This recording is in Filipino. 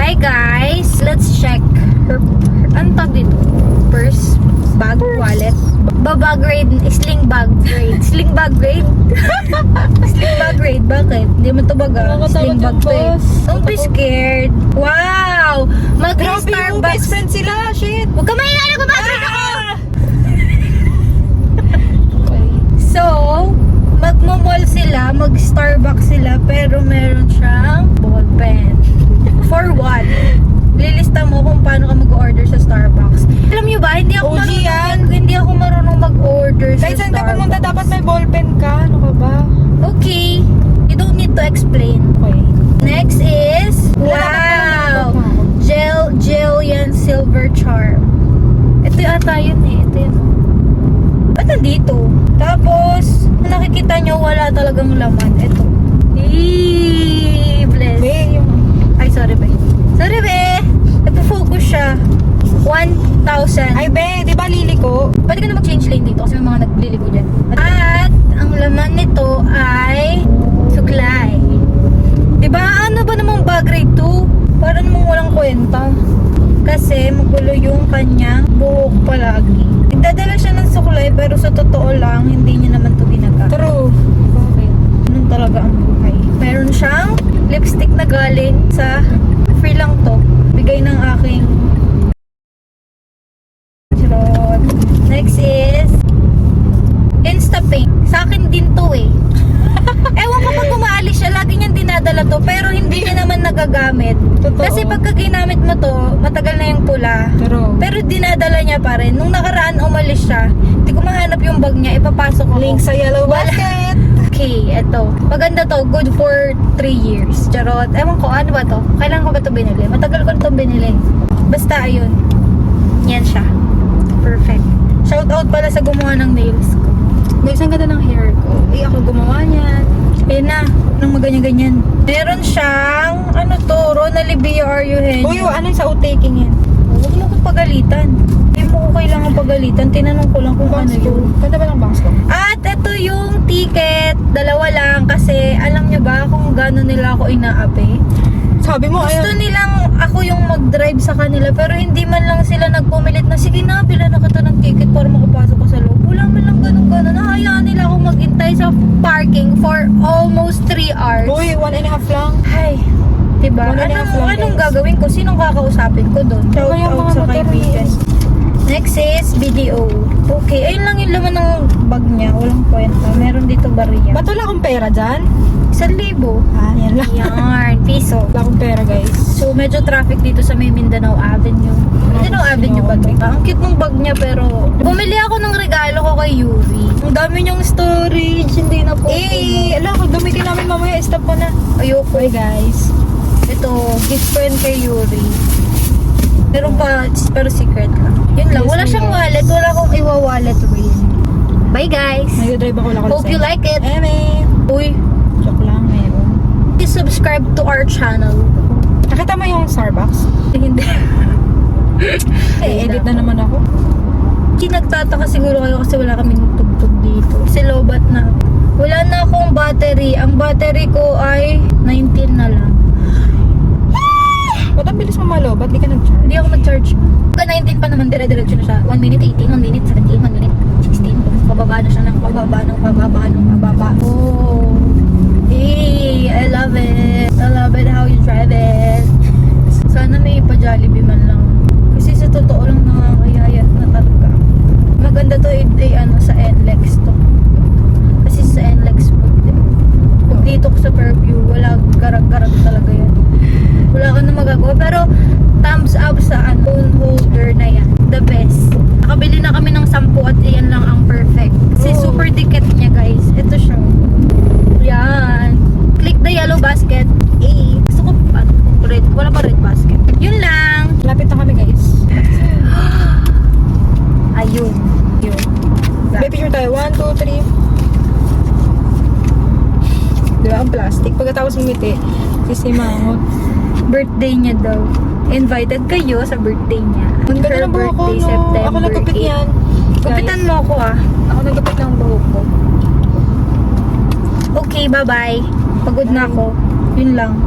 Hi guys, let's check her ano tawag dito? Purse, bag, wallet, baba grade, sling bag grade. Sling bag grade? Sling bag grade, bakit? Hindi mo to baga. Sling bag to eh. Don't be scared. Wow! Grabe yung Mag-Starbucks. best friend sila, shit. Huwag ka maingay, nagbabagrade ako! So, magmo-mall sila, mag-Starbucks sila, pero meron siyang ball pen. For what? Lilista mo kung paano ka mag-order sa Starbucks. Alam niyo ba, hindi ako OG yan. marunong mag-order sa Kahit saan ka Starbucks. pumunta, dapat may ballpen ka. Ano ka ba? Okay. You don't need to explain. Okay. Next is, wow! Jillian Silver Charm. Ito yata yun eh. Ito yun. Ba't nandito? Tapos, nakikita nyo, wala talagang laman. Ito. Bless. Be, yung... Ay, sorry be. Sorry be. Nagpo-focus siya. 1,000. Ay, be, di ba liliko? Pwede ka na mag-change lane dito kasi may mga nagliligo dyan. At, ang laman nito ay suklay. Diba? Ano ba namang bag grade 2? Para namang walang kwenta. Kasi magulo yung kanyang buhok palagi. Nagdadala siya ng suklay pero sa totoo lang, hindi niya naman ito ginagamit. True. Okay. Ganun talaga ang buhay. Meron siyang lipstick na galing sa free lang to. Bigay ng aking charot. Next is Instapink. Sa akin din to eh. Ewan ko pag umaalis siya, lagi niyang dinadala to, pero hindi niya naman nagagamit. Totoo. Kasi pagka ginamit mo to, matagal na yung pula. True. Pero dinadala niya pa rin. Nung nakaraan umalis siya, hindi ko mahanap yung bag niya, ipapasok ko. Link sa yellow basket. Okay, eto. Maganda to, good for 3 years. Charot. Ewan ko, ano ba to? Kailan ko ba to binili? Matagal ko na to binili. Basta, ayun. Yan siya. Perfect. Shout out pala sa gumawa ng nails ko. Guys, ang ganda ng hair ko. Eh, ako gumawa niyan. Eh na, nang maganyan-ganyan. Meron siyang, ano to, Ronalibia Are You Henyo? Uy, ano yung sa outtaking yan? Huwag mo ko pagalitan. Hindi mo ko kailangan pagalitan. Tinanong ko lang kung ano yun. Ganda ba ng bangs ko? At ito yung ticket. Dalawa lang kasi alam nyo ba kung gano'n nila ako inaapi? Sabi mo, Gusto ayun. nilang ako yung mag-drive sa kanila pero hindi man lang sila nagpumilit na sige na, bila na kita ng ticket para makapasok ko sa loob. Wala man lang ganun-ganun. Nahayaan nila ako maghintay sa parking for almost 3 hours. Uy, 1.5 lang. Ay, diba? 1.5 lang, Anong guys. gagawin ko? Sinong kakausapin ko doon? Shout Yung out mga sa motor kaibigan. Next is video. Okay, ayun lang yung laman ng bag niya. Walang kwenta. Meron dito bariya. Ba't wala akong pera dyan? 1,000. Ah, yan lang. Yarn, piso. Wala akong pera, guys. So, medyo traffic dito sa may Mindanao Avenue. Mindanao Avenue ba ito? Ang cute ng bag niya pero... Bumili ako ng regalo ko kay Yuri. Ang dami niyang storage. Hindi na po. Ala, kung gamitin namin mamaya, stop ko na. Ayoko. Bye, guys. Ito, gift ko yun kay Yuri. Meron pa, pero secret lang. Yun lang. Yes, Wala siyang yes. wallet. Wala akong iwa-wallet rin. Bye, guys. Nag-drive ako lang. Hope you like it. Uy, Joke lang, meron. please subscribe to our channel. Nakita mo yung Starbucks? Hindi. Edit na naman ako. Nagtataka siguro kayo kasi wala kaming tugtog dito. Kasi lobat na. Wala na akong battery. Ang battery ko ay 19 na lang. Ba't ang bilis mo malo? Ba't di ka nag-charge? Hindi ako nag-charge. Pagka 19 pa naman, dire-diretso na siya. 1 minute 18, 1 minute 17, 1 minute 16. Pababa na siya ng pababa ng pababa ng pababa. Oh. Hey, I love it. I love it how you drive it. Sana may pa-Jollibee man lang. Kasi sa totoo lang nakakayayat na talaga. Maganda to ano sa NLEX to. Kasi sa NLEX mo. Pag dito ko sa Fairview, wala garag-garag talaga yan. Wala ka na magagawa. Pero thumbs up sa phone holder na yan. The best. Nakabili na kami ng 10 at iyan lang ang perfect. Kasi Oh. super dikit niya guys. Ito siya. Yan. Click the yellow basket. Gusto ko pa. Red. Wala pa red basket. Yun lang. Lapit na kami, guys. Ayun. Yun. May picture tayo. 1, 2, 3. Diba ang plastic? Pagkatapos ngumiti, sisimangot. Birthday niya daw. Invited kayo sa birthday niya. Ang ganda Her ng buhok ko, birthday, no? September Ako nagkapit 8. yan. Gupitan mo ako ah. Ako nagkapit ng buhok ko. Okay, bye-bye. Pagod na ako. Yun lang.